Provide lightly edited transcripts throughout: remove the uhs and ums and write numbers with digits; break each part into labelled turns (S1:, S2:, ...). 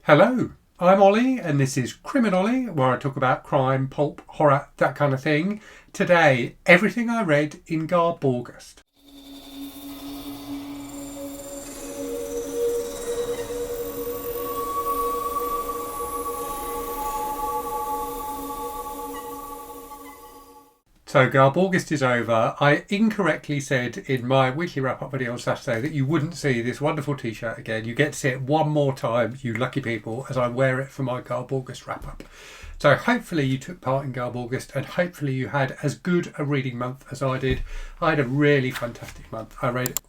S1: Hello, I'm Ollie and this is Criminolly, where I talk about crime, pulp, horror, that kind of thing. Today, everything I read in GarbAugust. So GarbAugust is over. I incorrectly said in my weekly wrap-up video on Saturday that you wouldn't see this wonderful T-shirt again. You get to see it one more time, you lucky people, as I wear it for my GarbAugust wrap-up. So hopefully you took part in GarbAugust and hopefully you had as good a reading month as I did. I had a really fantastic month. I read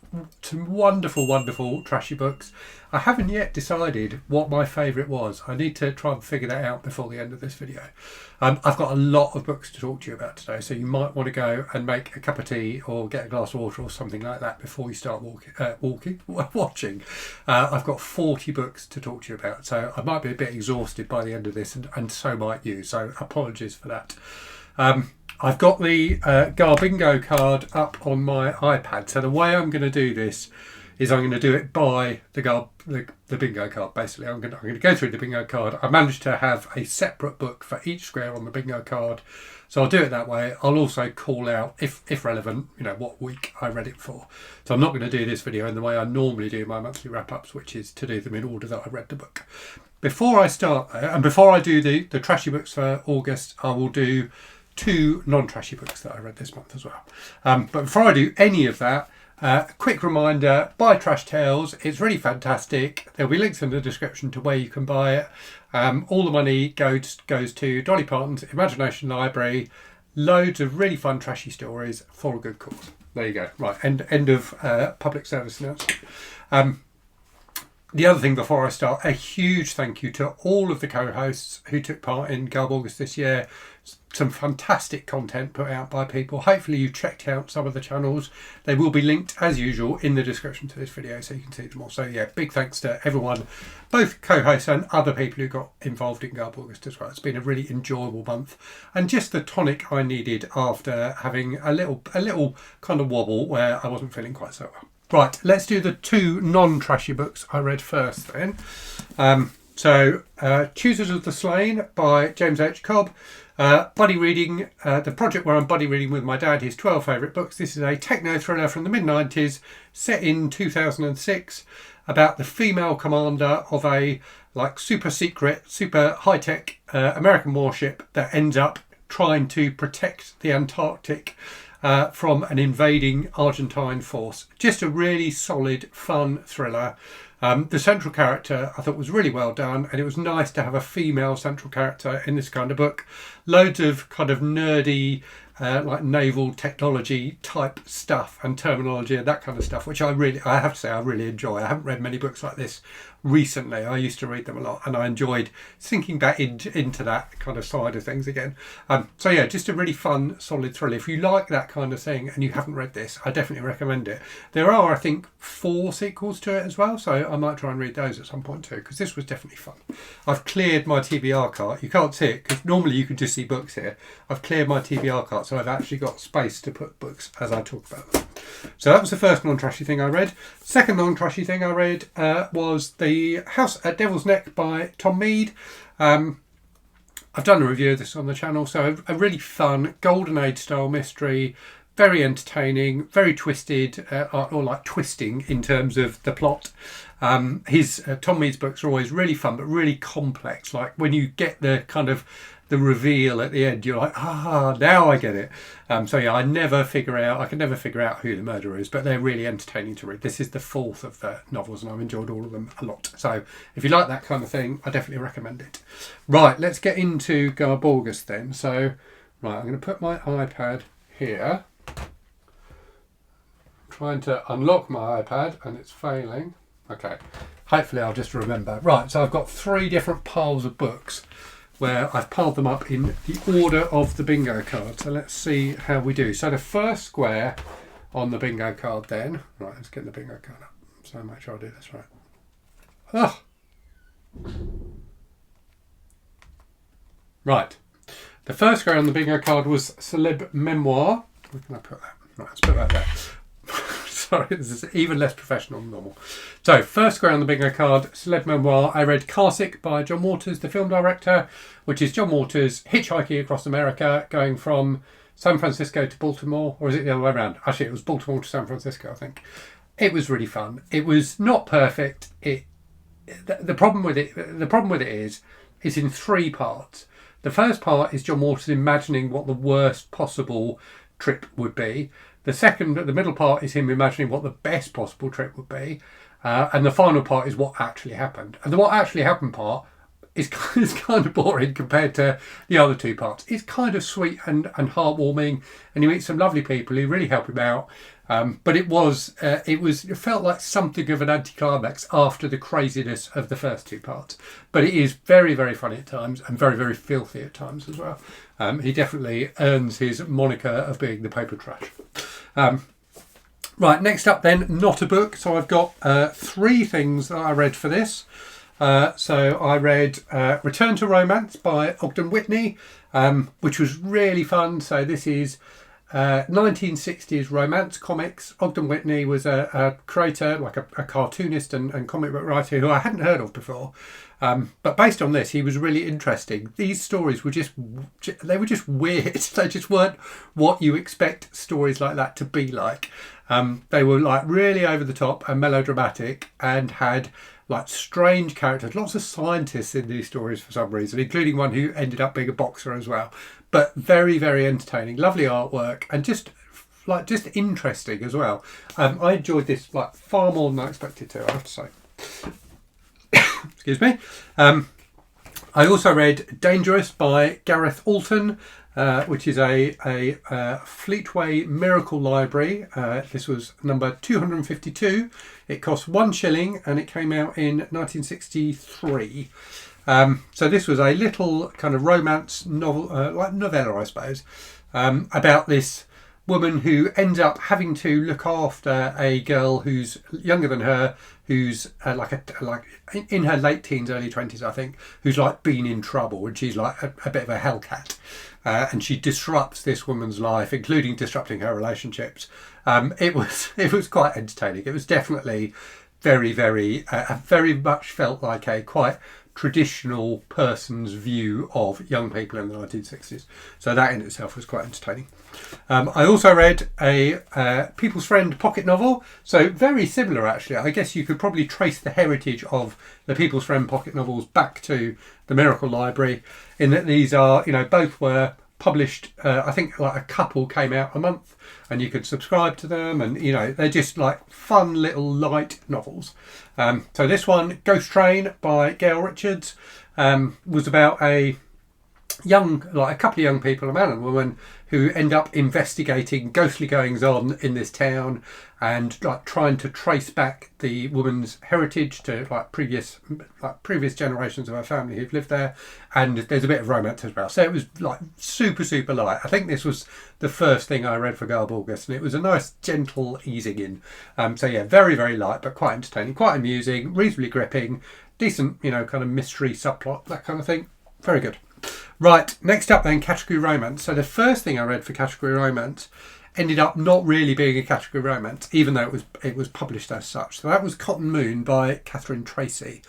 S1: some wonderful, wonderful trashy books. I haven't yet decided what my favourite was. I need to try and figure that out before the end of this video. I've got a lot of books to talk to you about today, so you might want to go and make a cup of tea or get a glass of water or something like that before you start watching. I've got 40 books to talk to you about, so I might be a bit exhausted by the end of this, and so might you, so apologies for that. I've got the GarbBingo card up on my iPad, so the way I'm going to do this is I'm going to do it by the bingo card. Basically, I'm going to go through the bingo card. I managed to have a separate book for each square on the bingo card, so I'll do it that way. I'll also call out, if relevant, what week I read it for. So I'm not going to do this video in the way I normally do my monthly wrap-ups, which is to do them in order that I read the book. Before I start there, and before I do the trashy books for August, I will do 2 non-trashy books that I read this month as well. But before I do any of that, a quick reminder, buy Trash Tales. It's really fantastic. There'll be links in the description to where you can buy it. All the money goes to Dolly Parton's Imagination Library. Loads of really fun trashy stories for a good cause. There you go. Right, end of public service announcement. The other thing before I start, a huge thank you to all of the co-hosts who took part in GarbAugust this year. Some fantastic content put out by people. Hopefully you checked out some of the channels. They will be linked as usual in the description to this video so you can see them all. So yeah, big thanks to everyone, both co-hosts and other people who got involved in GarbAugust as well. It's been a really enjoyable month and just the tonic I needed after having a little kind of wobble where I wasn't feeling quite so well. Right, let's do the 2 non-trashy books I read first then. Choosers of the Slain by James H. Cobb. Buddy reading, the project where I'm buddy reading with my dad his 12 favourite books. This is a techno thriller from the mid-90s set in 2006 about the female commander of a super secret, super high-tech American warship that ends up trying to protect the Antarctic from an invading Argentine force. Just a really solid, fun thriller. The central character I thought was really well done, and it was nice to have a female central character in this kind of book. Loads of kind of nerdy naval technology type stuff and terminology and that kind of stuff, which I have to say I really enjoy. I haven't read many books like this recently. I used to read them a lot and I enjoyed sinking back into that kind of side of things again. So yeah, just a really fun, solid thriller. If you like that kind of thing and you haven't read this, I definitely recommend it. There are, I think, 4 sequels to it as well, so I might try and read those at some point too, because this was definitely fun. I've cleared my TBR cart. You can't see it because normally you can just see books here. I've cleared my TBR cart, so I've actually got space to put books as I talk about them. So that was the first non-trashy thing I read. Second non-trashy thing I read was The House at Devil's Neck by Tom Mead. I've done a review of this on the channel, so a really fun Golden Age style mystery, very entertaining, very twisted, or twisting in terms of the plot. Tom Mead's books are always really fun, but really complex. Like when you get the kind of the reveal at the end, you're like, now I get it. So yeah, I can never figure out who the murderer is, but they're really entertaining to read. This is the 4th of the novels and I've enjoyed all of them a lot. So if you like that kind of thing, I definitely recommend it. Right, let's get into GarbAugust then. So, right, I'm going to put my iPad here. I'm trying to unlock my iPad and it's failing. Okay, hopefully I'll just remember. Right, so I've got 3 different piles of books where I've piled them up in the order of the bingo card. So let's see how we do. So the first square on the bingo card then. Right, let's get the bingo card up. So make sure I do this right. Right. The first square on the bingo card was Celeb Memoir. Where can I put that? Right, let's put that there. Sorry, this is even less professional than normal. So, first square on the bingo card, celeb memoir. I read Carsick by John Waters, the film director, which is John Waters hitchhiking across America, going from San Francisco to Baltimore, or is it the other way around? Actually, it was Baltimore to San Francisco, I think. It was really fun. It was not perfect. The problem with it is it's in 3 parts. The first part is John Waters imagining what the worst possible trip would be. The middle part is him imagining what the best possible trip would be. And the final part is what actually happened. And the what actually happened part is kind of boring compared to the other 2 parts. It's kind of sweet and heartwarming, and you meet some lovely people who really help him out. But it felt like something of an anticlimax after the craziness of the first 2 parts. But it is very, very funny at times and very, very filthy at times as well. He definitely earns his moniker of being the paper trash. Right, next up then, not a book. So I've got 3 things that I read for this. So I read Return to Romance by Ogden Whitney, which was really fun. So this is 1960s romance comics. Ogden Whitney was a creator, like a cartoonist and comic book writer who I hadn't heard of before. But based on this, he was really interesting. These stories were just weird. They just weren't what you expect stories like that to be like. They were like really over the top and melodramatic and had like strange characters, lots of scientists in these stories for some reason, including one who ended up being a boxer as well. But very, very entertaining, lovely artwork, and just interesting as well. I enjoyed this like far more than I expected to, I have to say. Excuse me. I also read Dangerous by Garrett Alton, which is a Fleetway Miracle Library. This was number 252. It cost 1 shilling and it came out in 1963. So this was a little kind of romance novel, like novella, I suppose, about this woman who ends up having to look after a girl who's younger than her, who's like in her late teens, early 20s, I think, who's like been in trouble, and she's like a bit of a hellcat. And she disrupts this woman's life, including disrupting her relationships. It was quite entertaining. It was definitely very, very much felt like a quite traditional person's view of young people in the 1960s. So that in itself was quite entertaining. I also read a People's Friend pocket novel. So very similar, actually. I guess you could probably trace the heritage of the People's Friend pocket novels back to the Miracle Library, in that these are, both were published, I think like a couple came out a month and you could subscribe to them, and they're just like fun little light novels. So this one, Ghost Train by Gail Richards, was about a couple of young people, a man and a woman, who end up investigating ghostly goings on in this town and like trying to trace back the woman's heritage to previous generations of her family who've lived there. And there's a bit of romance as well. So it was like super, super light. I think this was the first thing I read for GarbAugust, and it was a nice gentle easing in. So yeah, very, very light, but quite entertaining, quite amusing, reasonably gripping, decent, kind of mystery subplot, that kind of thing. Very good. Right, next up then, category romance. So the first thing I read for category romance ended up not really being a category romance, even though it was published as such. So that was Cotton Moon by Catherine Tracy,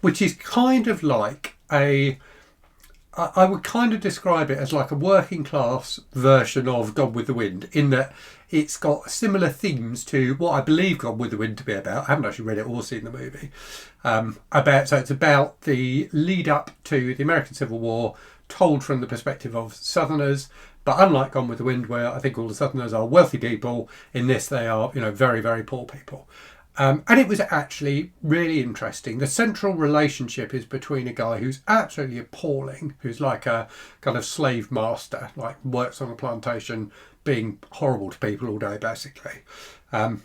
S1: which is kind of like I would kind of describe it as like a working class version of Gone with the Wind, in that it's got similar themes to what I believe Gone with the Wind to be about. I haven't actually read it or seen the movie. So it's about the lead up to the American Civil War, told from the perspective of Southerners. But unlike Gone with the Wind, where I think all the Southerners are wealthy people, in this they are, very, very poor people. And it was actually really interesting. The central relationship is between a guy who's absolutely appalling, who's like a kind of slave master, like works on a plantation, being horrible to people all day, basically. And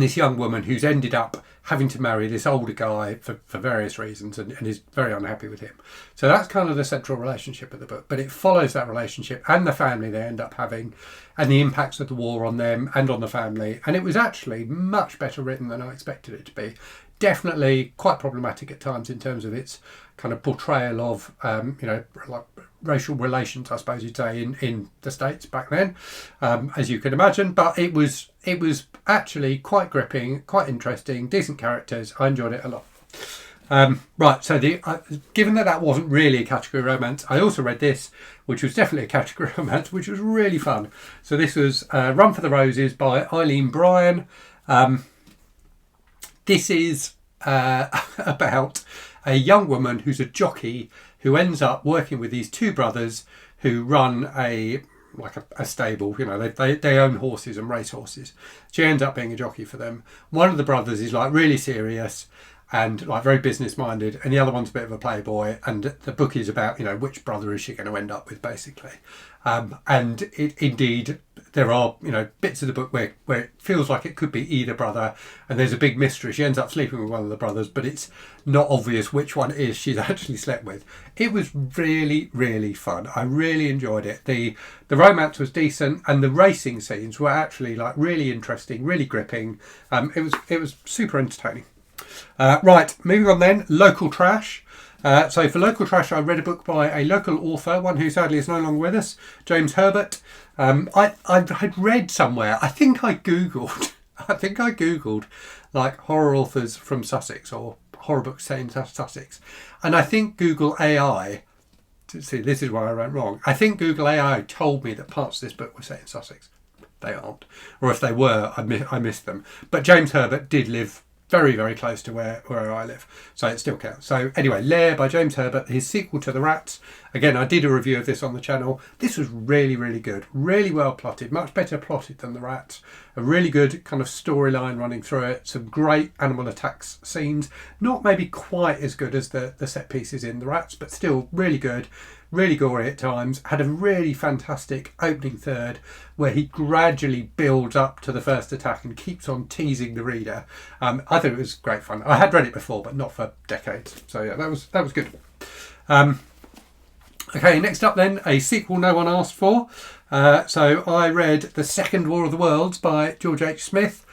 S1: this young woman who's ended up having to marry this older guy for various reasons and is very unhappy with him. So that's kind of the central relationship of the book. But it follows that relationship and the family they end up having and the impacts of the war on them and on the family. And it was actually much better written than I expected it to be. definitely quite problematic at times in terms of its kind of portrayal of, like racial relations, I suppose you'd say, in the States back then, as you can imagine. But it was actually quite gripping, quite interesting, decent characters. I enjoyed it a lot. Right, so given that wasn't really a category romance, I also read this, which was definitely a category romance, which was really fun. So this was Run for the Roses by Eileen Bryan. This is about a young woman who's a jockey who ends up working with these two brothers who run a stable. They own horses and race horses. She ends up being a jockey for them. One of the brothers is like really serious and like very business minded, and the other one's a bit of a playboy, and the book is about which brother is she going to end up with, basically. And indeed there are bits of the book where it feels like it could be either brother, and there's a big mystery. She ends up sleeping with one of the brothers, but it's not obvious which one it is she's actually slept with. It was really, really fun. I really enjoyed it. The romance was decent, and the racing scenes were actually like really interesting, really gripping. It was super entertaining. Right, moving on then, local trash. So for local trash, I read a book by a local author, one who sadly is no longer with us, James Herbert. I had read somewhere, I think I googled like horror authors from Sussex or horror books set in Sussex, and I think Google AI, see this is where I went wrong, I think Google AI told me that parts of this book were set in Sussex. They aren't, or if they were, I missed them. But James Herbert did live very, very close to where I live, so it still counts. So anyway, Lair by James Herbert, his sequel to The Rats. Again, I did a review of this on the channel. This was really, really good, really well plotted, much better plotted than The Rats. A really good kind of storyline running through it, some great animal attacks scenes, not maybe quite as good as the set pieces in The Rats, but still really good. Really gory at times. Had a really fantastic opening third where he gradually builds up to the first attack and keeps on teasing the reader. I thought it was great fun. I had read it before, but not for decades. So yeah, that was good. Okay, next up then, a sequel no one asked for. So I read The Second War of the Worlds by George H. Smith,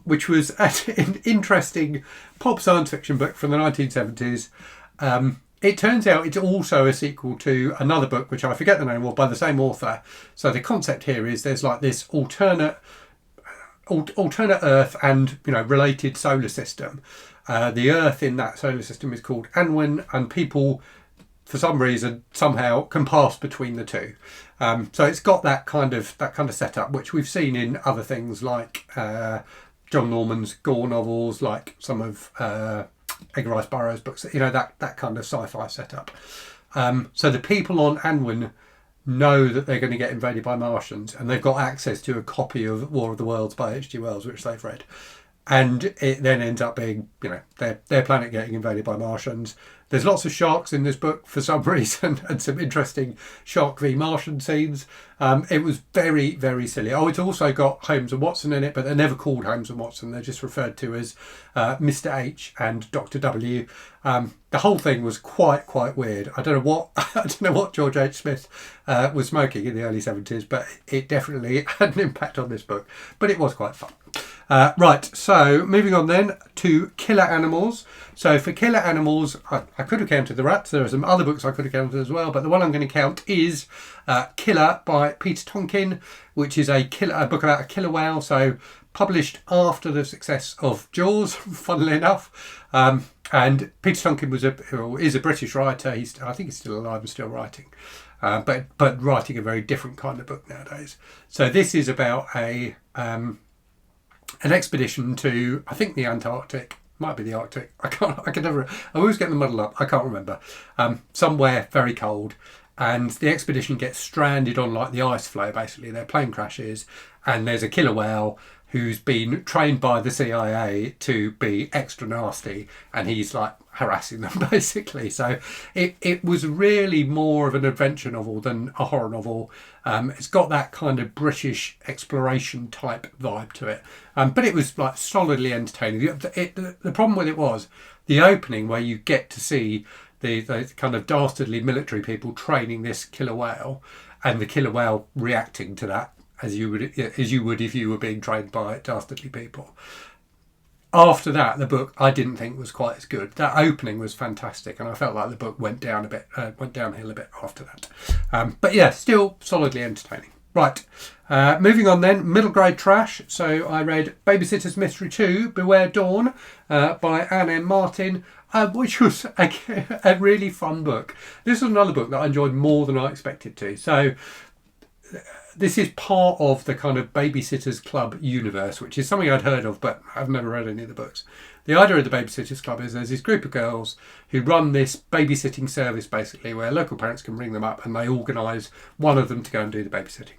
S1: which was an interesting pop science fiction book from the 1970s. It turns out it's also a sequel to another book, which I forget the name of, by the same author. So the concept here is there's like this alternate Earth and related solar system. The Earth in that solar system is called Anwen, and people, for some reason, somehow can pass between the two. So it's got that kind of setup, which we've seen in other things like John Norman's Gore novels, like some of Edgar Rice Burroughs books, that kind of sci-fi setup. So the people on Anwen know that they're going to get invaded by Martians, and they've got access to a copy of War of the Worlds by H.G. Wells, which they've read. And it then ends up being, their planet getting invaded by Martians. There's lots of sharks in this book for some reason, and some interesting shark v Martian scenes. It was very, very silly. Oh, it's also got Holmes and Watson in it, but they're never called Holmes and Watson. They're just referred to as Mr. H and Dr. W. The whole thing was quite weird. I don't know what George H. Smith was smoking in the early 70s, but it definitely had an impact on this book. But it was quite fun. Right, so moving on then to Killer Animals. So for Killer Animals, I could have counted The Rats. There are some other books I could have counted as well, but the one I'm going to count is Killer by Peter Tonkin, which is a book about a killer whale, so published after the success of Jaws, funnily enough. And Peter Tonkin is a British writer. I think he's still alive and still writing. But writing a very different kind of book nowadays. So this is about an expedition to, I think, the Antarctic. Might be the Arctic. I always get them muddled up. I can't remember. Somewhere very cold, and the expedition gets stranded on like the ice floe. Basically, their plane crashes, and there's a killer whale who's been trained by the CIA to be extra nasty, and he's like harassing them basically. So it was really more of an adventure novel than a horror novel. It's got that kind of British exploration type vibe to it, but it was like solidly entertaining. The problem with it was the opening, where you get to see the kind of dastardly military people training this killer whale, and the killer whale reacting to that as you would if you were being trained by dastardly people. after that, the book I didn't think was quite as good. That opening was fantastic, and I felt like the book went downhill a bit after that. But yeah, still solidly entertaining. Right, moving on then, middle grade trash. So I read Babysitter's Mystery 2, Beware Dawn, by Anne M. Martin, which was a really fun book. This was another book that I enjoyed more than I expected to. So this is part of the kind of Babysitters Club universe, which is something I'd heard of, but I've never read any of the books. The idea of the Babysitters Club is there's this group of girls who run this babysitting service, basically, where local parents can ring them up and they organise one of them to go and do the babysitting.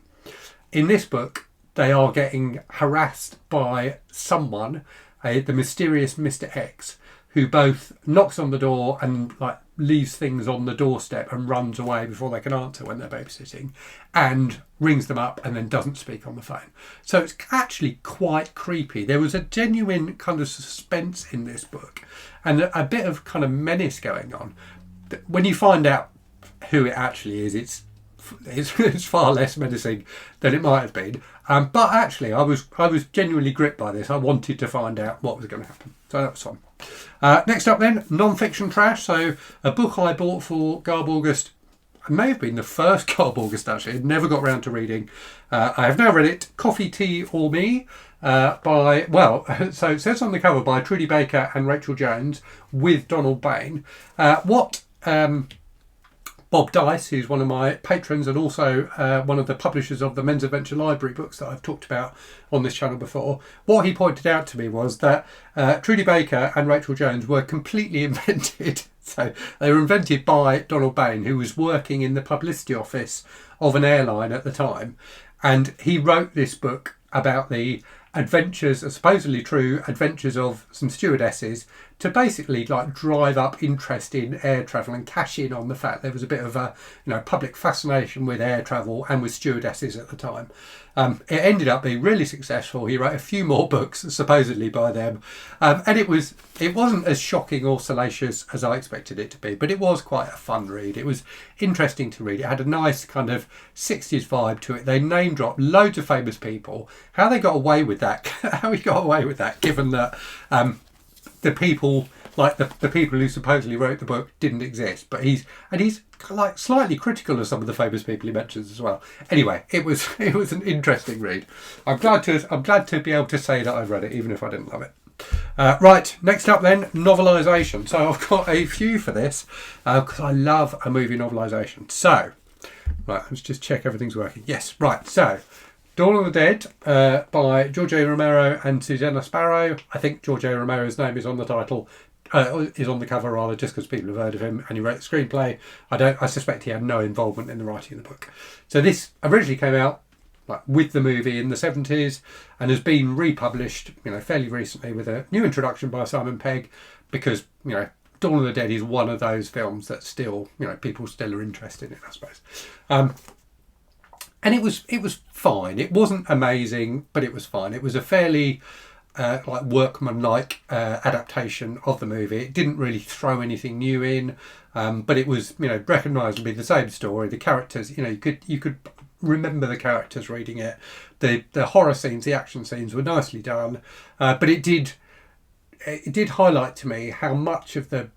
S1: In this book, they are getting harassed by someone, the mysterious Mr. X, who both knocks on the door and like leaves things on the doorstep and runs away before they can answer when they're babysitting, and rings them up and then doesn't speak on the phone. So it's actually quite creepy. There was a genuine kind of suspense in this book and a bit of kind of menace going on. When you find out who it actually is, it's far less menacing than it might have been. But actually, I was genuinely gripped by this. I wanted to find out what was going to happen. So that was fun. Next up then, non-fiction trash. So a book I bought for GarbAugust. It may have been the first GarbAugust actually. I never got round to reading. I have now read it, Coffee, Tea or Me, so it says on the cover by Trudy Baker and Rachel Jones with Donald Bain. Bob Deis, who's one of my patrons and also one of the publishers of the Men's Adventure Library books that I've talked about on this channel before, what he pointed out to me was that Trudy Baker and Rachel Jones were completely invented. So they were invented by Donald Bain, who was working in the publicity office of an airline at the time. And he wrote this book about the adventures, supposedly true adventures of some stewardesses to basically like drive up interest in air travel and cash in on the fact there was a bit of a public fascination with air travel and with stewardesses at the time. It ended up being really successful. He wrote a few more books supposedly by them, and it wasn't as shocking or salacious as I expected it to be, but it was quite a fun read. It was interesting to read. It had a nice kind of 60s vibe to it. They name dropped loads of famous people. How they got away with that? How he got away with that, given that the people like the people who supposedly wrote the book didn't exist, but he's like slightly critical of some of the famous people he mentions as well. Anyway, it was an interesting read. I'm glad to be able to say that I've read it, even if I didn't love it. Right, next up then, novelisation. So I've got a few for this because I love a movie novelisation. So, right, let's just check everything's working. Yes, right. So, Dawn of the Dead by George A. Romero and Susanna Sparrow. I think George A. Romero's name is on the title. Is on the cover rather, just because people have heard of him, and he wrote the screenplay. I suspect he had no involvement in the writing of the book. So this originally came out with the movie in the 70s and has been republished, fairly recently with a new introduction by Simon Pegg, because Dawn of the Dead is one of those films that still people still are interested in, I suppose. And it was fine. It wasn't amazing, but it was fine. It was a fairly workmanlike adaptation of the movie. It didn't really throw anything new in, but it was recognisably the same story. The characters, you could remember the characters reading it. The horror scenes, the action scenes were nicely done, but it did highlight to me how much of the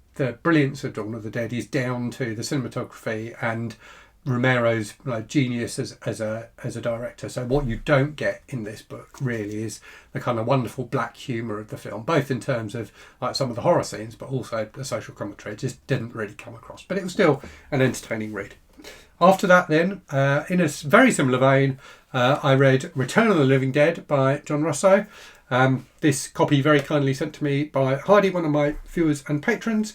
S1: brilliance of Dawn of the Dead is down to the cinematography and Romero's genius as a director. So what you don't get in this book really is the kind of wonderful black humour of the film, both in terms of some of the horror scenes, but also the social commentary. It just didn't really come across, but it was still an entertaining read. After that then, in a very similar vein, I read Return of the Living Dead by John Russo. This copy very kindly sent to me by Heidi, one of my viewers and patrons.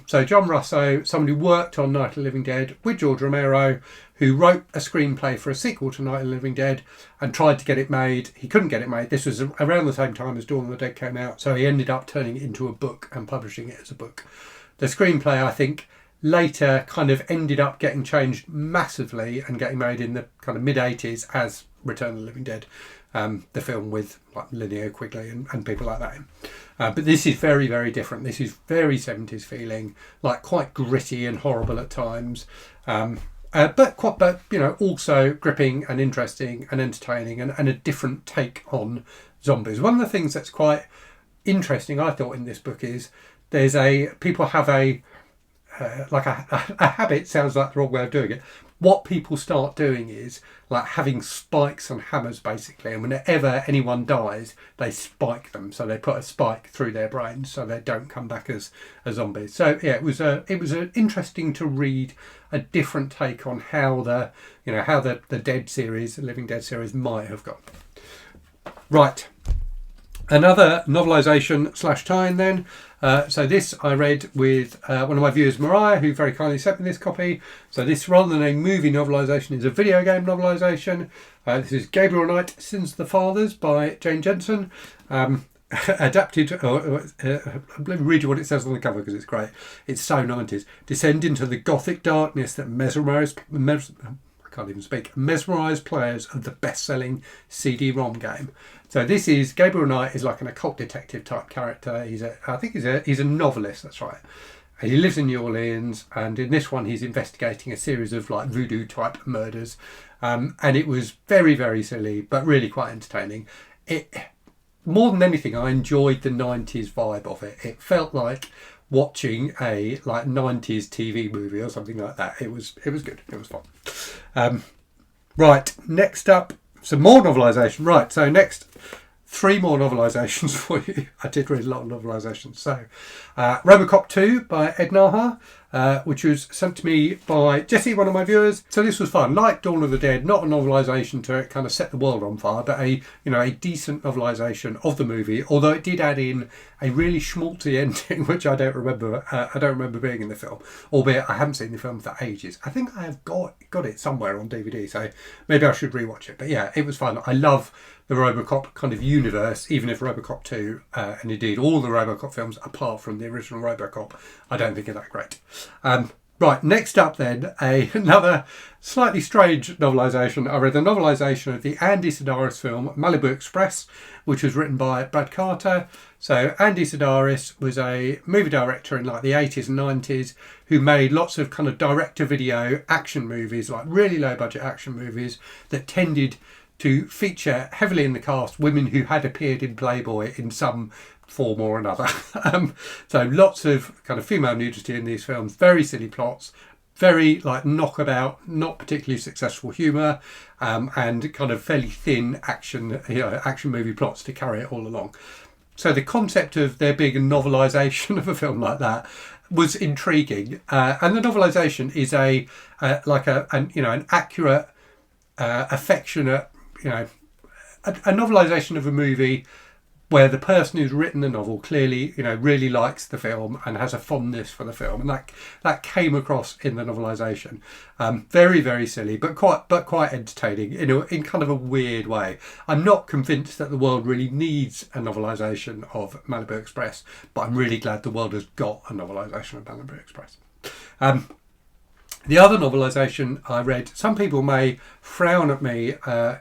S1: So John Russo, someone who worked on Night of the Living Dead with George Romero, who wrote a screenplay for a sequel to Night of the Living Dead and tried to get it made. He couldn't get it made. This was around the same time as Dawn of the Dead came out, so he ended up turning it into a book and publishing it as a book. The screenplay, I think, later kind of ended up getting changed massively and getting made in the kind of mid-80s as Return of the Living Dead, the film with Linnea Quigley and people like that. But this is very, very different. This is very 70s feeling, quite gritty and horrible at times, but also gripping and interesting and entertaining and a different take on zombies. One of the things that's quite interesting, I thought, in this book is people have a habit. Sounds like the wrong way of doing it. What people start doing is like having spikes and hammers, basically, and whenever anyone dies, they spike them. So they put a spike through their brains so they don't come back as zombies. So yeah, it was interesting to read a different take on how the Dead series, the Living Dead series, might have gone. Right. Another novelisation / tie-in then. So this I read with one of my viewers, Mariah, who very kindly sent me this copy. So this, rather than a movie novelisation, is a video game novelisation. This is Gabriel Knight, Sins of the Fathers by Jane Jensen. Adapted, let me read you what it says on the cover because it's great. It's so 90s. Descend into the gothic darkness that mesmerised players of the best-selling CD-ROM game. So this is, Gabriel Knight is like an occult detective type character. He's a novelist, that's right. And he lives in New Orleans, and in this one he's investigating a series of like voodoo type murders. And it was very, very silly, but really quite entertaining. More than anything, I enjoyed the 90s vibe of it. It felt like watching a like 90s TV movie or something like that. It was good. It was fun. Right, next up, some more novelisation. Right, so next, 3 more novelisations for you. I did read a lot of novelisations. So, Robocop 2 by Ed Naha, which was sent to me by Jesse, one of my viewers. So this was fun. Like Dawn of the Dead, not a novelisation to kind of set the world on fire, but a decent novelisation of the movie. Although it did add in a really schmaltzy ending, which I don't remember. I don't remember being in the film, albeit I haven't seen the film for ages. I think I have got it somewhere on DVD, so maybe I should rewatch it. But yeah, it was fun. I love the Robocop kind of universe, even if Robocop 2, and indeed all the Robocop films apart from the original Robocop, I don't think are that great. Right, next up then, another slightly strange novelisation. I read the novelisation of the Andy Sidaris film Malibu Express, which was written by Brad Carter. So Andy Sidaris was a movie director in like the 80s and 90s who made lots of kind of direct-to-video action movies, like really low-budget action movies that tended to feature heavily in the cast women who had appeared in Playboy in some form or another. So lots of kind of female nudity in these films, very silly plots, very like knockabout, not particularly successful humour, and kind of fairly thin action movie plots to carry it all along. So the concept of there being a novelisation of a film like that was intriguing, and the novelisation is an accurate, affectionate, a novelisation of a movie where the person who's written the novel clearly, really likes the film and has a fondness for the film, and that came across in the novelisation. Very, very silly, but quite entertaining in kind of a weird way. I'm not convinced that the world really needs a novelisation of Malibu Express, but I'm really glad the world has got a novelisation of Malibu Express. The other novelisation I read, some people may frown at me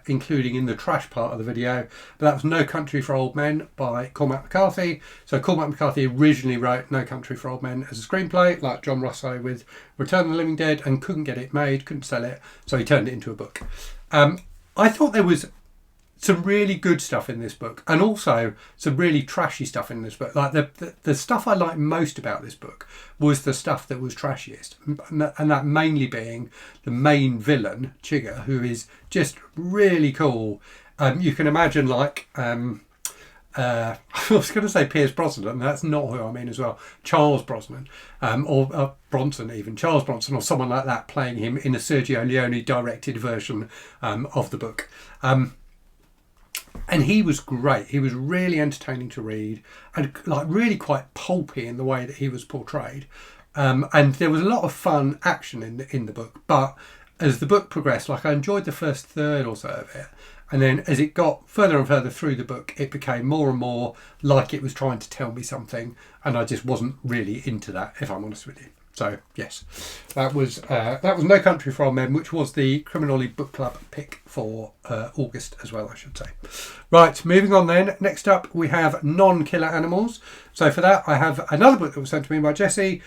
S1: including in the trash part of the video, but that was No Country for Old Men by Cormac McCarthy. So Cormac McCarthy originally wrote No Country for Old Men as a screenplay, like John Russo with Return of the Living Dead, and couldn't get it made, couldn't sell it, so he turned it into a book. I thought there was some really good stuff in this book, and also some really trashy stuff in this book. Like the stuff I liked most about this book was the stuff that was trashiest, and that mainly being the main villain, Chigga, who is just really cool. You can imagine like I was going to say Pierce Brosnan, and that's not who I mean as well. Charles Brosnan, or Bronson even, Charles Bronson or someone like that playing him in a Sergio Leone directed version of the book. And he was great. He was really entertaining to read, and like really quite pulpy in the way that he was portrayed. And there was a lot of fun action in the book. But as the book progressed, like I enjoyed the first third or so of it, and then as it got further and further through the book, it became more and more like it was trying to tell me something, and I just wasn't really into that, if I'm honest with you. So yes, that was No Country for Old Men, which was the Criminally Book Club pick for August as well, I should say. Right, moving on then. Next up, we have Non-Killer Animals. So for that, I have another book that was sent to me by Jessie,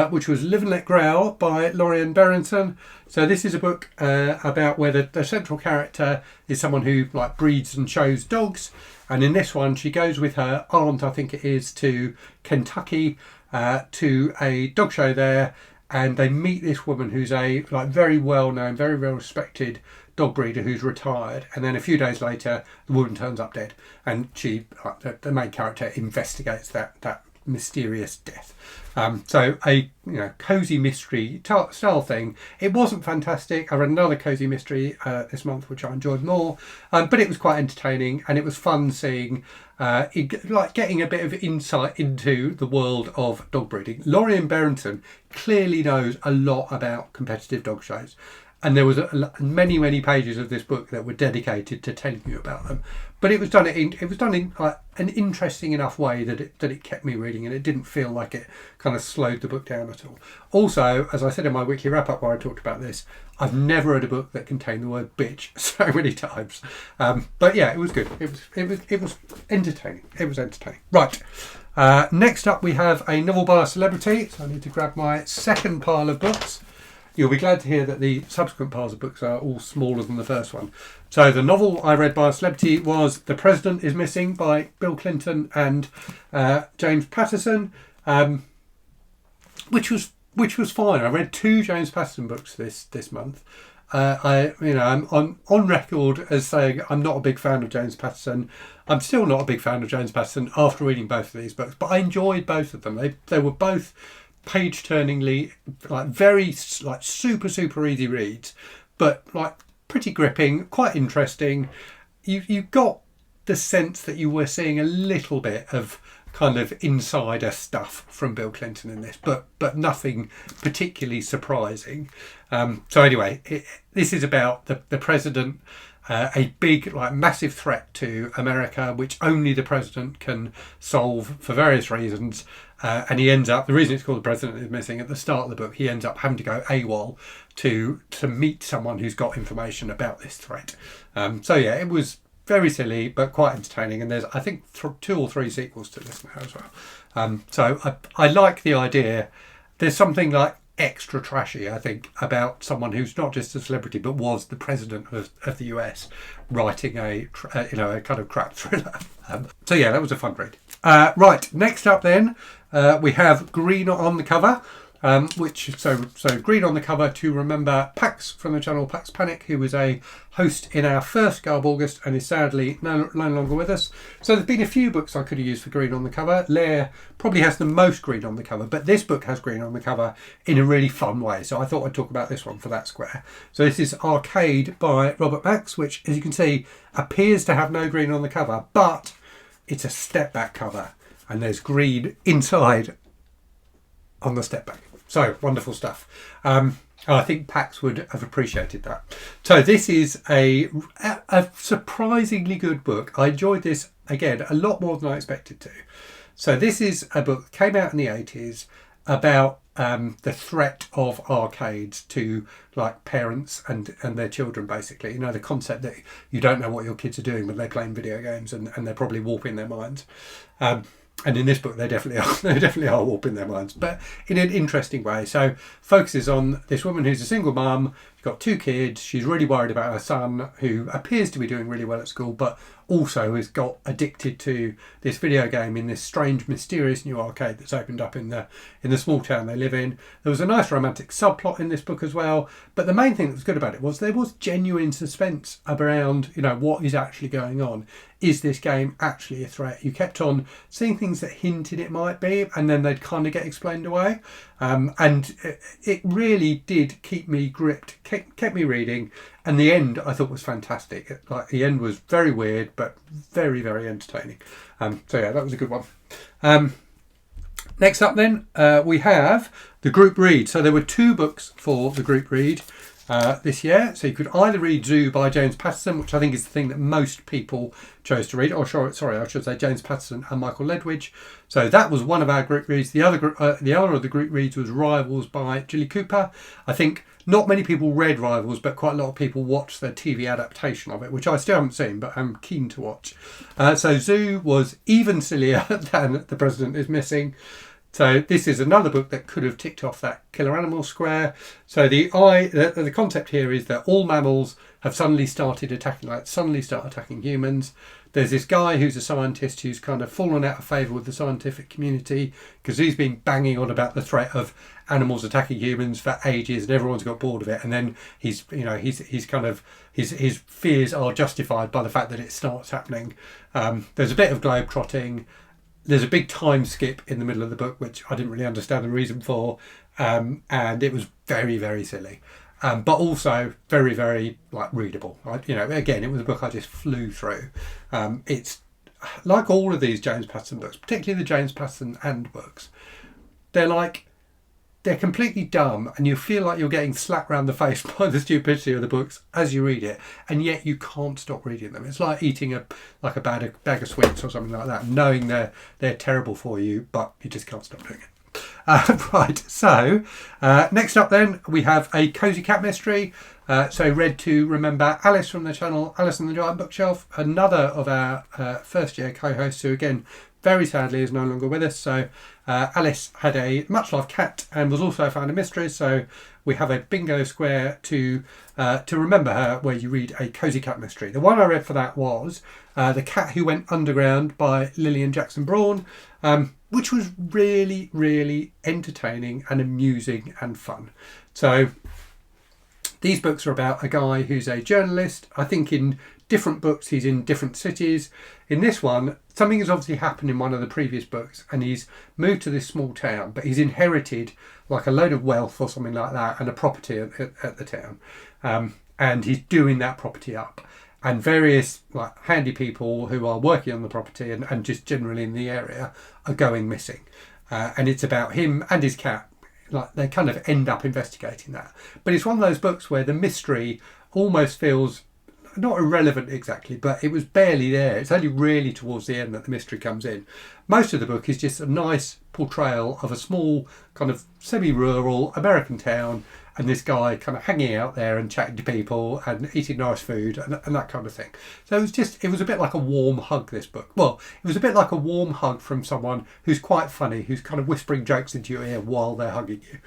S1: which was Live and Let Growl by Lorien Berrington. So this is a book about where the central character is someone who like breeds and shows dogs. And in this one, she goes with her aunt, I think it is, to Kentucky to a dog show there, and they meet this woman who's a like very well known, very well respected dog breeder who's retired. And then a few days later, the woman turns up dead, and she, the main character, investigates that mysterious death. So a cozy mystery style thing. It wasn't fantastic. I read another cozy mystery this month, which I enjoyed more, but it was quite entertaining, and it was fun seeing getting a bit of insight into the world of dog breeding. Lorien Berrington clearly knows a lot about competitive dog shows, and there was many pages of this book that were dedicated to telling you about them. But it was done in like an interesting enough way that it kept me reading, and it didn't feel like it kind of slowed the book down at all. Also, as I said in my weekly wrap up where I talked about this, I've never read a book that contained the word bitch so many times. But yeah, it was good. It was entertaining. It was entertaining. Right. Next up, we have a novel by a celebrity. So I need to grab my second pile of books. You'll be glad to hear that the subsequent piles of books are all smaller than the first one. So the novel I read by a celebrity was The President is Missing by Bill Clinton and James Patterson, which was fine. I read 2 James Patterson books this month. I'm on record as saying I'm not a big fan of James Patterson. I'm still not a big fan of James Patterson after reading both of these books, but I enjoyed both of them. They were both page-turningly, like very like super easy reads, but like pretty gripping, quite interesting. You got the sense that you were seeing a little bit of kind of insider stuff from Bill Clinton in this, but nothing particularly surprising. So anyway, this is about the president, a big, like massive threat to America, which only the president can solve for various reasons. And he ends up, the reason it's called The President is Missing, at the start of the book, he ends up having to go AWOL to meet someone who's got information about this threat. So yeah, it was very silly, but quite entertaining. And there's, I think, 2 or 3 sequels to this now as well. So I like the idea. There's something like extra trashy, I think, about someone who's not just a celebrity, but was the president of the US writing a kind of crap thriller. So yeah, that was a fun read. Right, next up then, we have Green on the Cover, so Green on the Cover to remember Pax from the channel Pax Panic, who was a host in our first GarbAugust and is sadly no longer with us. So there's been a few books I could have used for Green on the Cover. Lair probably has the most Green on the Cover, but this book has Green on the Cover in a really fun way. So I thought I'd talk about this one for that square. So this is Arcade by Robert Max, which, as you can see, appears to have no green on the cover, but it's a step back cover and there's green inside on the step back. So wonderful stuff. I think Pax would have appreciated that. So this is a surprisingly good book. I enjoyed this, again, a lot more than I expected to. So this is a book that came out in the 80s about the threat of arcades to like parents and their children, basically. You know, the concept that you don't know what your kids are doing when they're playing video games and they're probably warping their minds. And in this book, they definitely are. They definitely are warping their minds, but in an interesting way. So focuses on this woman who's a single mum. She's got 2 kids. She's really worried about her son, who appears to be doing really well at school, but also has got addicted to this video game in this strange, mysterious new arcade that's opened up in the small town they live in. There was a nice romantic subplot in this book as well, but the main thing that was good about it was there was genuine suspense around, you know, what is actually going on. Is this game actually a threat? You kept on seeing things that hinted it might be, and then they'd kind of get explained away. And it really did keep me gripped, kept me reading. And the end, I thought, was fantastic. Like, the end was very weird, but very, very entertaining. So yeah, that was a good one. Next up then, we have the group read. So there were 2 books for the group read. this year. So you could either read Zoo by James Patterson, which I think is the thing that most people chose to read. Oh, sorry, I should say James Patterson and Michael Ledwidge. So that was one of our group reads. The other of the group reads was Rivals by Julie Cooper. I think not many people read Rivals, but quite a lot of people watched the TV adaptation of it, which I still haven't seen, but I'm keen to watch. So Zoo was even sillier than The President is Missing. So this is another book that could have ticked off that killer animal square. So the concept here is that all mammals have suddenly start attacking humans. There's this guy who's a scientist who's kind of fallen out of favour with the scientific community because he's been banging on about the threat of animals attacking humans for ages, and everyone's got bored of it. And then his fears are justified by the fact that it starts happening. There's a bit of globe-trotting. There's a big time skip in the middle of the book, which I didn't really understand the reason for, and it was very, very silly, but also very, very readable. Again, it was a book I just flew through. It's like all of these James Patterson books, particularly the James Patterson and books. They're completely dumb, and you feel like you're getting slapped around the face by the stupidity of the books as you read it, and yet you can't stop reading them. It's like eating a bag of sweets or something like that, knowing they're terrible for you, but you just can't stop doing it. Right, so next up then we have a Cozy Cat mystery. So read to remember Alice from the channel Alice and the Giant Bookshelf, another of our first year co-hosts who again very sadly is no longer with us. So Alice had a much-loved cat and was also found in mysteries. So we have a bingo square to remember her, where you read a Cozy Cat mystery. The one I read for that was The Cat Who Went Underground by Lillian Jackson Braun, which was really, really entertaining and amusing and fun. So these books are about a guy who's a journalist. I think in different books he's in different cities. In this one, something has obviously happened in one of the previous books, and he's moved to this small town, but he's inherited like a load of wealth or something like that and a property at the town, and he's doing that property up, and various handy people who are working on the property and just generally in the area are going missing, and it's about him and his cat. They kind of end up investigating that, but it's one of those books where the mystery almost feels not irrelevant exactly, but it was barely there. It's only really towards the end that the mystery comes in. Most of the book is just a nice portrayal of a small kind of semi-rural American town, and this guy kind of hanging out there and chatting to people and eating nice food and that kind of thing. So it was a bit like a warm hug, this book. Well, it was a bit like a warm hug from someone who's quite funny, who's kind of whispering jokes into your ear while they're hugging you.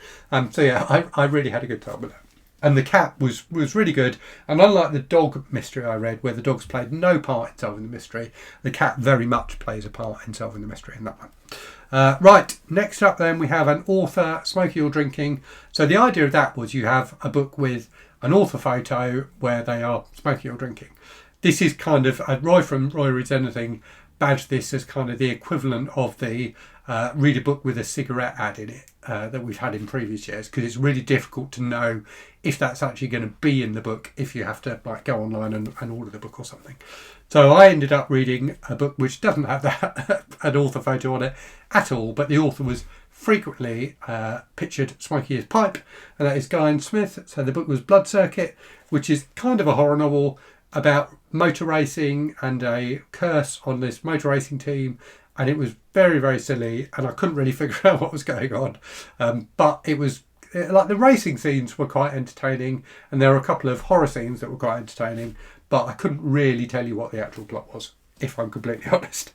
S1: So yeah, I really had a good time with it. And the cat was really good. And unlike the dog mystery I read, where the dogs played no part in solving the mystery, the cat very much plays a part in solving the mystery in that one. Right, next up then we have an author, smoking or drinking. So the idea of that was you have a book with an author photo where they are smoking or drinking. This is kind of, Roy from Roy Reads Anything badged this as kind of the equivalent of the read a book with a cigarette ad in it that we've had in previous years, because it's really difficult to know if that's actually going to be in the book if you have to go online and order the book or something. So I ended up reading a book which doesn't have that an author photo on it at all, but the author was frequently pictured smoking his pipe, and that is Guy Smith. So the book was Blood Circuit, which is kind of a horror novel about motor racing and a curse on this motor racing team, and it was very, very silly, and I couldn't really figure out what was going on, but it was the racing scenes were quite entertaining, and there were a couple of horror scenes that were quite entertaining, but I couldn't really tell you what the actual plot was, if I'm completely honest.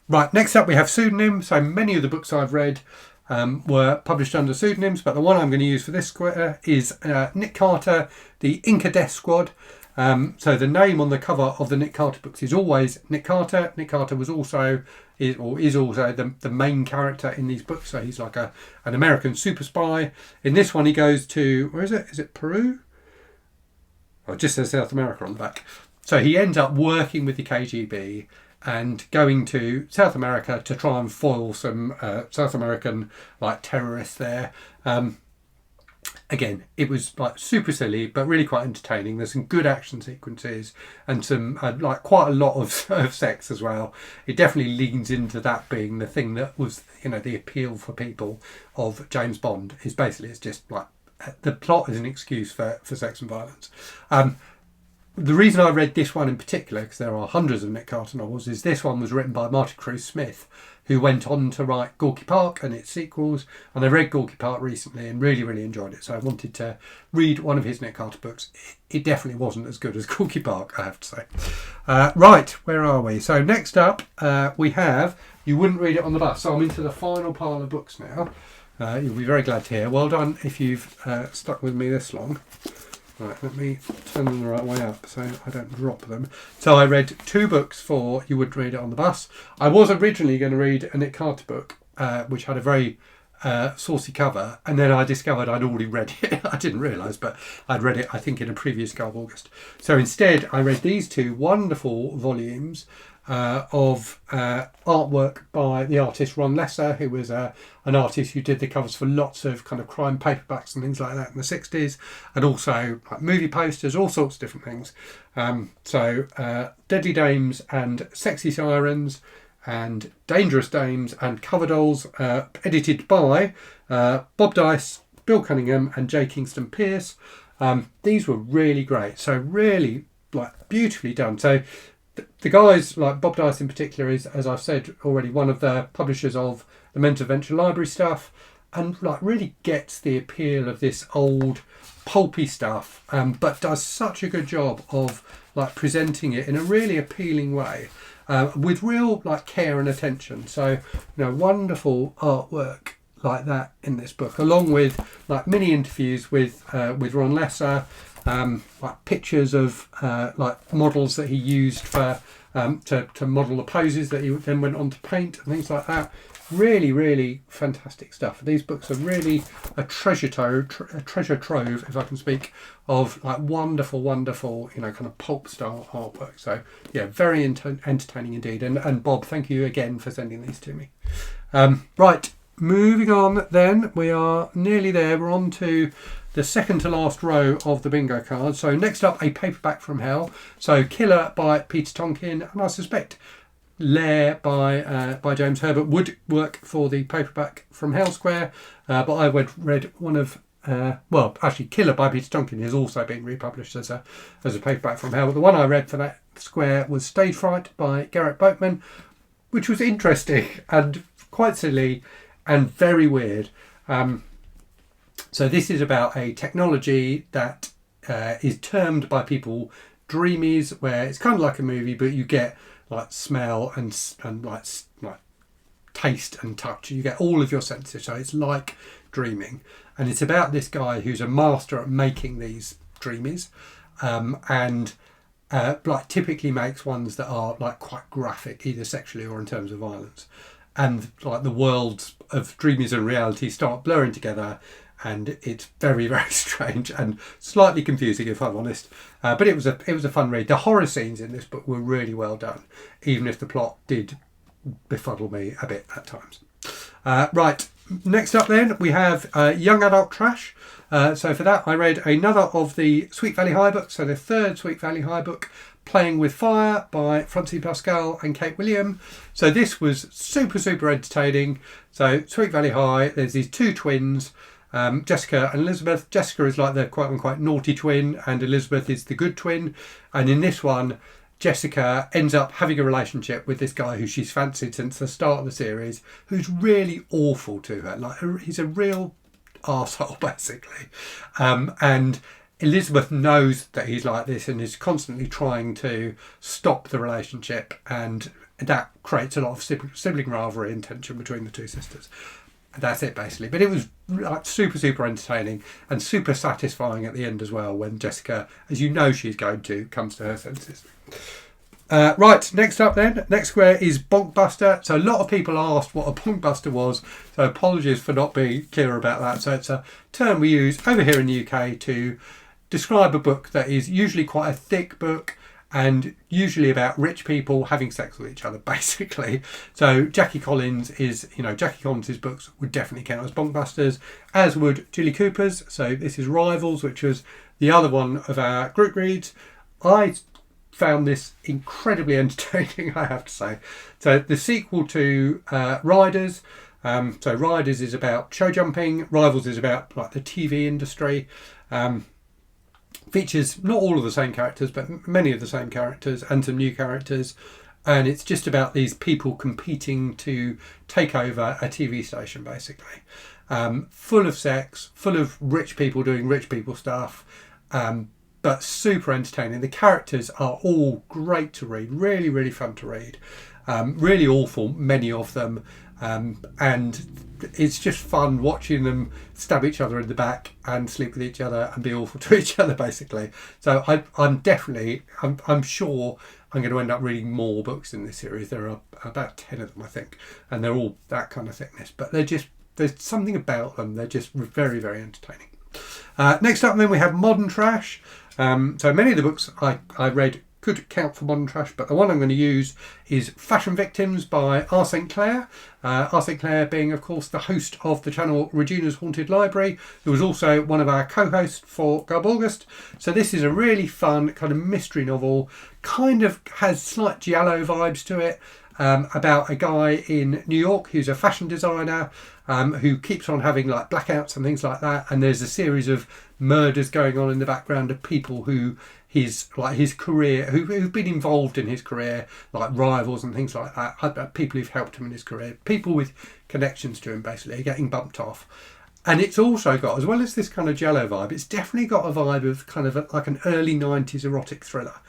S1: Right, next up we have pseudonym. So many of the books I've read were published under pseudonyms, but the one I'm going to use for this square is Nick Carter, the Inca Death Squad. So the name on the cover of the Nick Carter books is always Nick Carter. Nick Carter is also the main character in these books. So he's like an American super spy. In this one, he goes to, where is it? Is it Peru? Oh, it just says South America on the back. So he ends up working with the KGB and going to South America to try and foil some South American terrorists there. Again, it was super silly, but really quite entertaining. There's some good action sequences and some quite a lot of sex as well. It definitely leans into that being the thing that was the appeal for people of James Bond. Is basically it's just the plot is an excuse for sex and violence. The reason I read this one in particular, because there are hundreds of Nick Carter novels, is this one was written by Martin Cruz Smith, who went on to write Gorky Park and its sequels. And I read Gorky Park recently and really, really enjoyed it. So I wanted to read one of his Nick Carter books. It definitely wasn't as good as Gorky Park, I have to say. Right, where are we? So next up, we have You Wouldn't Read It on the Bus. So I'm into the final pile of books now. You'll be very glad to hear. Well done if you've stuck with me this long. Right, let me turn them the right way up so I don't drop them. So I read 2 books for You Wouldn't Read It on the Bus. I was originally going to read a Nick Carter book, which had a very saucy cover, and then I discovered I'd already read it. I didn't realise, but I'd read it, I think, in a previous GarbAugust. So instead, I read these 2 wonderful volumes of artwork by the artist Ron Lesser, who was an artist who did the covers for lots of kind of crime paperbacks and things like that in the 60s, and also like movie posters, all sorts of different things. Deadly Dames and Sexy Sirens and Dangerous Dames and Cover Dolls, edited by Bob Deis, Bill Cunningham and J. Kingston Pierce. These were really great, so really like beautifully done. So the guys, like Bob Deis in particular, is, as I've said already, one of the publishers of the Mental Adventure Library stuff, and like really gets the appeal of this old pulpy stuff, but does such a good job of like presenting it in a really appealing way, with real like care and attention. So, wonderful artwork like that in this book, along with like mini interviews with Ron Lesser. Like pictures of like models that he used for to model the poses that he then went on to paint and things like that. Really, really fantastic stuff. These books are really a treasure trove, if I can speak, of like wonderful, kind of pulp style artwork. So yeah, very entertaining indeed. And Bob, thank you again for sending these to me. Right, moving on then. We are nearly there. We're on to the second to last row of the bingo card. So next up, a paperback from hell. So Killer by Peter Tonkin, and I suspect Lair by James Herbert would work for the paperback from Hell Square. But I read one of actually Killer by Peter Tonkin has also been republished as a paperback from hell. The one I read for that square was Stage Fright by Garrett Boatman, which was interesting and quite silly and very weird. So this is about a technology that is termed by people dreamies, where it's kind of like a movie, but you get like smell and like taste and touch. You get all of your senses, so it's like dreaming. And it's about this guy who's a master at making these dreamies, and like typically makes ones that are like quite graphic, either sexually or in terms of violence. And like the worlds of dreamies and reality start blurring together. And it's very, very strange and slightly confusing, if I'm honest. But it was a fun read. The horror scenes in this book were really well done, even if the plot did befuddle me a bit at times. Right, next up then we have Young Adult Trash. So for that I read another of the Sweet Valley High books, so the third Sweet Valley High book, Playing with Fire by Francine, Pascal and Kate William. So this was super, super entertaining. So Sweet Valley High, there's these 2 twins, Jessica and Elizabeth. Jessica is like the quite naughty twin, and Elizabeth is the good twin. And in this one, Jessica ends up having a relationship with this guy who she's fancied since the start of the series, who's really awful to her. Like, he's a real arsehole, basically. And Elizabeth knows that he's like this and is constantly trying to stop the relationship, and that creates a lot of sibling rivalry and tension between the 2 sisters. That's it, basically. But it was like super, super entertaining and super satisfying at the end as well, when Jessica, as you know she's going to, comes to her senses. Right, next up then, next square is Bonkbuster. So a lot of people asked what a Bonkbuster was, so apologies for not being clear about that. So it's a term we use over here in the UK to describe a book that is usually quite a thick book, and usually about rich people having sex with each other, basically. So Jackie Collins's books would definitely count as Bonkbusters, as would Julie Cooper's. So this is Rivals, which was the other one of our group reads. I found this incredibly entertaining, I have to say. So the sequel to Riders, So Riders is about show jumping, Rivals is about like the TV industry. Features not all of the same characters, but many of the same characters and some new characters. And it's just about these people competing to take over a TV station, basically. Full of sex, full of rich people doing rich people stuff, but super entertaining. The characters are all great to read, really, really fun to read. Really awful, many of them. And it's just fun watching them stab each other in the back and sleep with each other and be awful to each other, basically. So I'm sure I'm going to end up reading more books in this series. There are about 10 of them, I think, and they're all that kind of thickness. But there's something about them. They're just very, very entertaining. Next up, then, we have modern trash. So many of the books I read could count for modern trash, but the one I'm going to use is Fashion Victims by R. St. Clair. R. St. Clair being, of course, the host of the channel Regina's Haunted Library, who was also one of our co-hosts for GarbAugust. So this is a really fun kind of mystery novel, kind of has slight giallo vibes to it, about a guy in New York who's a fashion designer, who keeps on having like blackouts and things like that, and there's a series of murders going on in the background of people who his career, who've been involved in his career, like rivals and things like that, people who've helped him in his career, people with connections to him, basically getting bumped off. And it's also got, as well as this kind of giallo vibe, it's definitely got a vibe of kind of like an early 90s erotic thriller.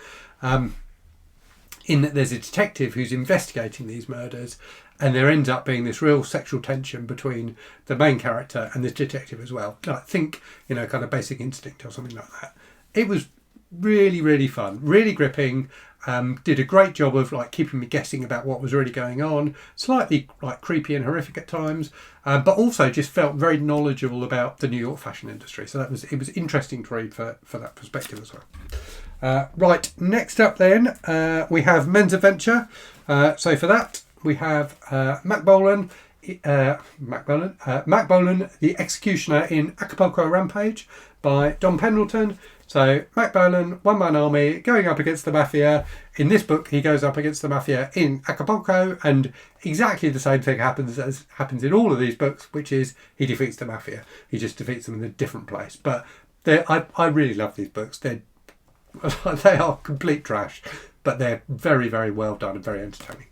S1: In that there's a detective who's investigating these murders, and there ends up being this real sexual tension between the main character and this detective as well. I think, kind of Basic Instinct or something like that. It was really, really fun, really gripping. Did a great job of like keeping me guessing about what was really going on. Slightly like creepy and horrific at times, but also just felt very knowledgeable about the New York fashion industry. So it was interesting to read for that perspective as well. Right, next up then we have Men's Adventure. So for that we have Mac Bolan, The Executioner in Acapulco Rampage by Don Pendleton. So Mac Bolan, one-man army, going up against the mafia. In this book, he goes up against the mafia in Acapulco, and exactly the same thing happens as happens in all of these books, which is he defeats the mafia. He just defeats them in a different place. But I really love these books. They are complete trash, but they're very, very well done and very entertaining.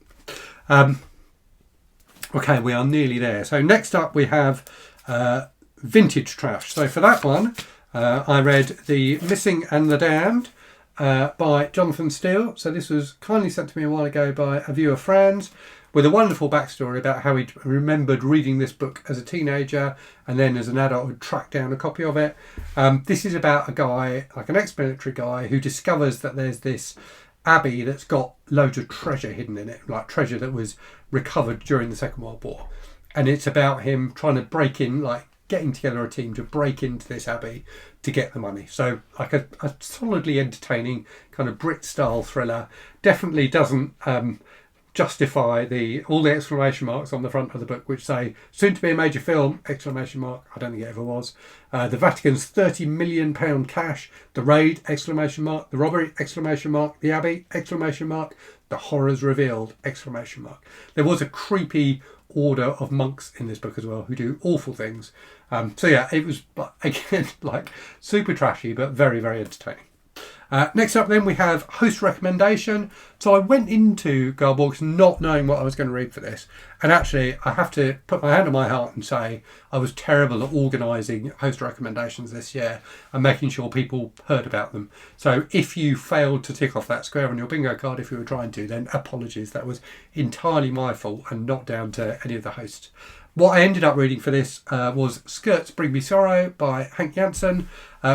S1: Okay, we are nearly there. So next up we have vintage trash. So for that one, I read The Missing and the Damned by Jonathan Steele. So this was kindly sent to me a while ago by a viewer, Franz, with a wonderful backstory about how he remembered reading this book as a teenager and then as an adult had tracked down a copy of it. This is about a guy, like an ex-military guy, who discovers that there's this abbey that's got loads of treasure hidden in it, like treasure that was recovered during the Second World War. And it's about him trying to break in, like getting together a team to break into this abbey to get the money. So like a solidly entertaining kind of Brit-style thriller. Definitely doesn't justify all the exclamation marks on the front of the book, which say soon to be a major film, exclamation mark. I don't think it ever was. The Vatican's £30 million cash, the raid, exclamation mark, the robbery, exclamation mark, the abbey, exclamation mark, the horrors revealed, exclamation mark. There was a creepy order of monks in this book as well who do awful things. So yeah, it was again like super trashy but very, very entertaining. Next up then we have host recommendation. So I went into GarbAugust not knowing what I was going to read for this, and actually I have to put my hand on my heart and say I was terrible at organising host recommendations this year and making sure people heard about them. So if you failed to tick off that square on your bingo card, if you were trying to, then apologies. That was entirely my fault and not down to any of the hosts. What I ended up reading for this was Skirts Bring Me Sorrow by Hank Janssen,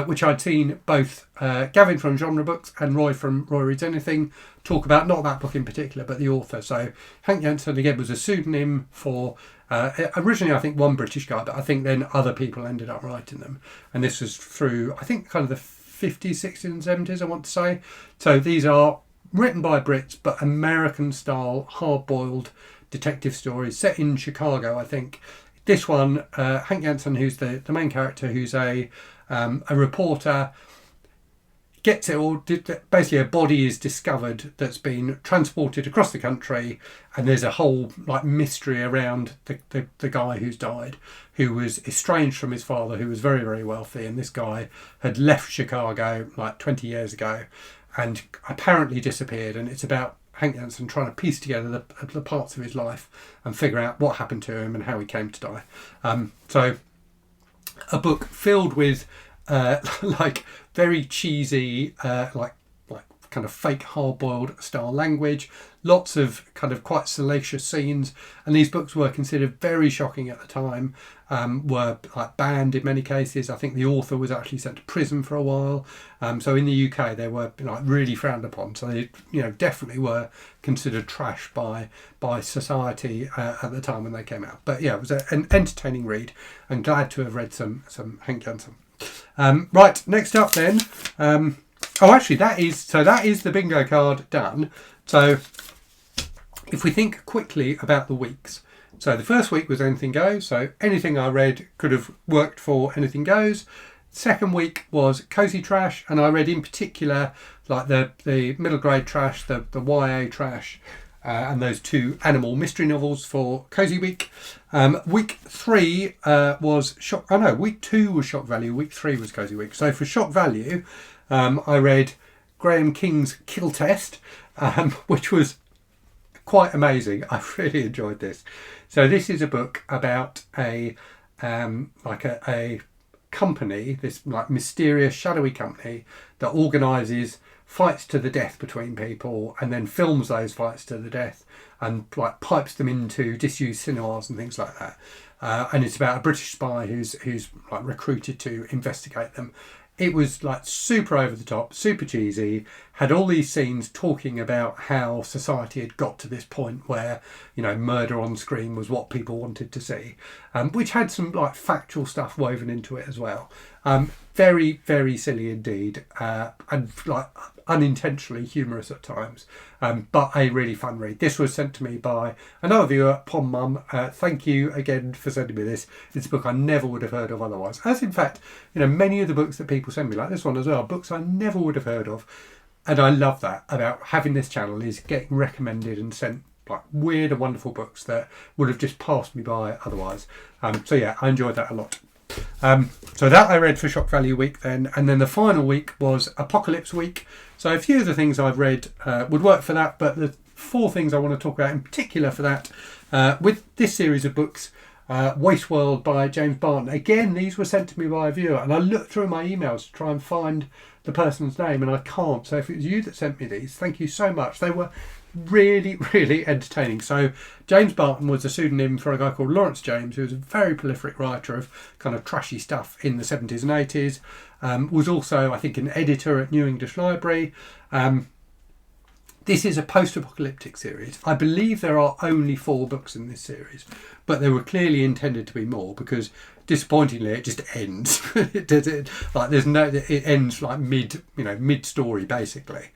S1: which I'd seen both Gavin from Genre Books and Roy from Roy Reads Anything talk about, not that book in particular, but the author. So Hank Janssen, again, was a pseudonym for, originally I think one British guy, but I think then other people ended up writing them. And this was through, I think, kind of the 50s, 60s and 70s, I want to say. So these are written by Brits, but American-style, hard-boiled detective stories set in Chicago, I think. This one, Hank Janssen, who's the main character, who's a reporter, gets it all. Basically, a body is discovered that's been transported across the country, and there's a whole like mystery around the guy who's died, who was estranged from his father, who was very, very wealthy, and this guy had left Chicago like 20 years ago, and apparently disappeared. And it's about Hank Jensen trying to piece together the parts of his life and figure out what happened to him and how he came to die. So, a book filled with like very cheesy, like kind of fake hard-boiled style language, lots of kind of quite salacious scenes, and these books were considered very shocking at the time, were like banned in many cases. I think the author was actually sent to prison for a while. So in the UK they were like really frowned upon. So they, definitely were considered trash by society at the time when they came out. But yeah, it was an entertaining read, and glad to have read some Hank Jensen. Right, next up then. Actually, that is the bingo card done. So if we think quickly about the weeks. So the first week was Anything Goes. So anything I read could have worked for Anything Goes. Second week was Cozy Trash, and I read in particular like the middle grade trash, the YA trash, and those two animal mystery novels for Cozy Week. Week 3 was Shock. Oh no, week 2 was Shock Value. Week 3 was Cozy Week. So for Shock Value, I read Graham King's Kill Test, which was quite amazing. I really enjoyed this. So this is a book about a company, this like mysterious shadowy company that organises fights to the death between people and then films those fights to the death and like pipes them into disused cinemas and things like that. And it's about a British spy who's like recruited to investigate them. It was like super over the top, super cheesy, had all these scenes talking about how society had got to this point where, murder on screen was what people wanted to see, which had some like factual stuff woven into it as well. Very, very silly indeed, and like unintentionally humorous at times, but a really fun read. This was sent to me by another viewer, Pom Mum. Thank you again for sending me this. It's a book I never would have heard of otherwise. As in fact, many of the books that people send me, like this one as well, books I never would have heard of. And I love that about having this channel, is getting recommended and sent like weird and wonderful books that would have just passed me by otherwise. So yeah, I enjoyed that a lot. So that I read for Shock Value Week then, and then the final week was Apocalypse Week. So a few of the things I've read would work for that, but the 4 things I want to talk about in particular for that, with this series of books, Waste World by James Parton. Again, these were sent to me by a viewer, and I looked through my emails to try and find the person's name, and I can't. So if it was you that sent me these, thank you so much. They were really, really entertaining. So James Parton was a pseudonym for a guy called Lawrence James, who was a very prolific writer of kind of trashy stuff in the 70s and 80s. Was also, I think, an editor at New English Library. This is a post-apocalyptic series. I believe there are only 4 books in this series, but they were clearly intended to be more because, disappointingly, it just ends. It ends like mid-story basically.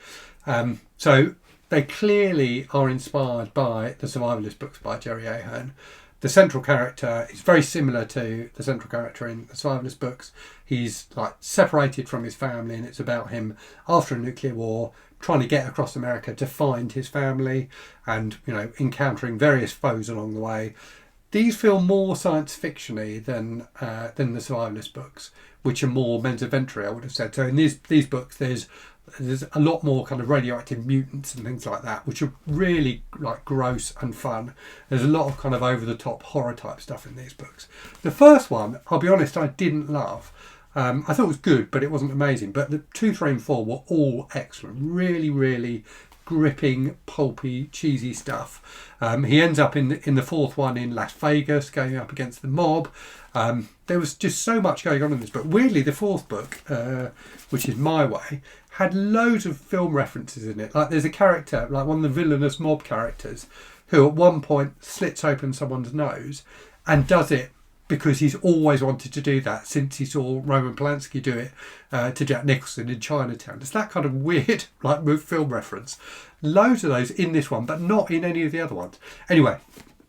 S1: So they clearly are inspired by the survivalist books by Jerry Ahern. The central character is very similar to the central character in the survivalist books. He's like separated from his family, and it's about him after a nuclear war trying to get across America to find his family, and encountering various foes along the way. These feel more science fiction-y than the survivalist books, which are more men's adventure, I would have said. So in these books, there's a lot more kind of radioactive mutants and things like that, which are really like gross and fun. There's a lot of kind of over-the-top horror type stuff in these books. The first one, I'll be honest, I didn't love. I thought it was good, but it wasn't amazing. But the 2, 3 and 4 were all excellent. Really, really gripping, pulpy, cheesy stuff. He ends up in the 4th one in Las Vegas, going up against the mob. There was just so much going on in this book. Weirdly, the 4th book, which is My Way, had loads of film references in it. Like there's a character, like one of the villainous mob characters, who at one point slits open someone's nose and does it because he's always wanted to do that since he saw Roman Polanski do it to Jack Nicholson in Chinatown. It's that kind of weird like film reference. Loads of those in this one, but not in any of the other ones. Anyway,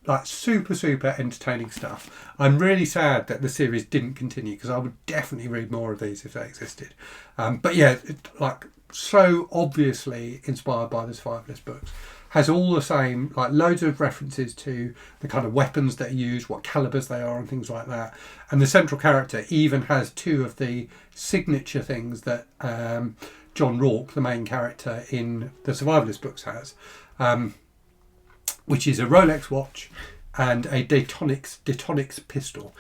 S1: like super entertaining stuff. I'm really sad that the series didn't continue, because I would definitely read more of these if they existed. But yeah, like so obviously inspired by the Survivalist books. Has all the same, like loads of references to the kind of weapons that are used, what calibers they are and things like that. And the central character even has two of the signature things that John Rourke, the main character in the Survivalist books, has, which is a Rolex watch and a Detonics pistol,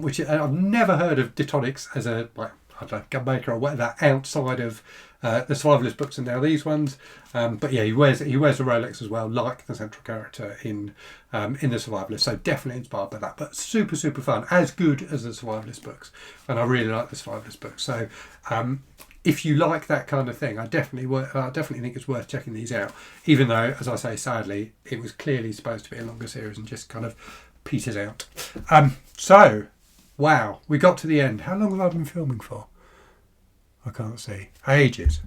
S1: which I've never heard of Detonics as a, like, I don't know, gun maker or whatever, outside of the Survivalist books and now these ones. But yeah, he wears a Rolex as well, like the central character in the Survivalist. So definitely inspired by that, but super fun, as good as the Survivalist books. And I really like the Survivalist books. So if you like that kind of thing, I definitely think it's worth checking these out. Even though, as I say, sadly, it was clearly supposed to be a longer series and just kind of peters out. So, wow, we got to the end. How long have I been filming for? I can't see. Ages.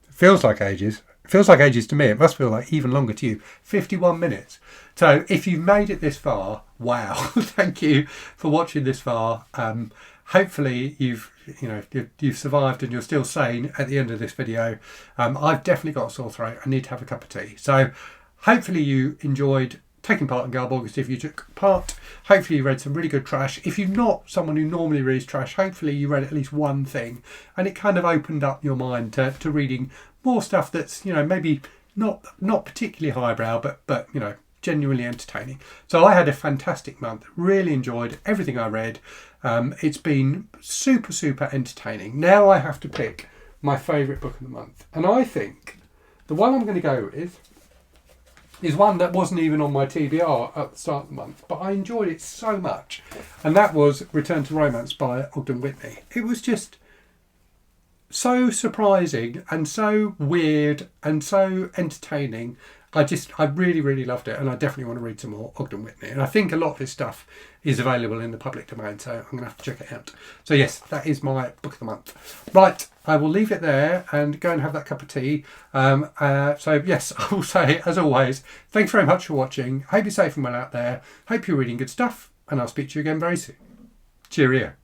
S1: It feels like ages. It feels like ages to me. It must feel like even longer to you. 51 minutes. So if you've made it this far, wow. Thank you for watching this far. Hopefully you've survived and you're still sane at the end of this video. I've definitely got a sore throat. I need to have a cup of tea. So hopefully you enjoyed taking part in GarbAugust. If you took part, hopefully you read some really good trash. If you're not someone who normally reads trash, hopefully you read at least one thing and it kind of opened up your mind to reading more stuff that's, maybe not particularly highbrow, but genuinely entertaining. So I had a fantastic month, really enjoyed everything I read. It's been super entertaining. Now I have to pick my favourite book of the month, and I think the one I'm going to go with is one that wasn't even on my TBR at the start of the month, but I enjoyed it so much, and that was Return to Romance by Ogden Whitney. It was just so surprising and so weird and so entertaining. I really loved it, and I definitely want to read some more Ogden Whitney. And I think a lot of his stuff is available in the public domain, so I'm going to have to check it out. So yes, that is my book of the month. Right, I will leave it there and go and have that cup of tea. So yes, I will say, as always, thanks very much for watching. Hope you're safe and well out there. Hope you're reading good stuff, and I'll speak to you again very soon. Cheerio.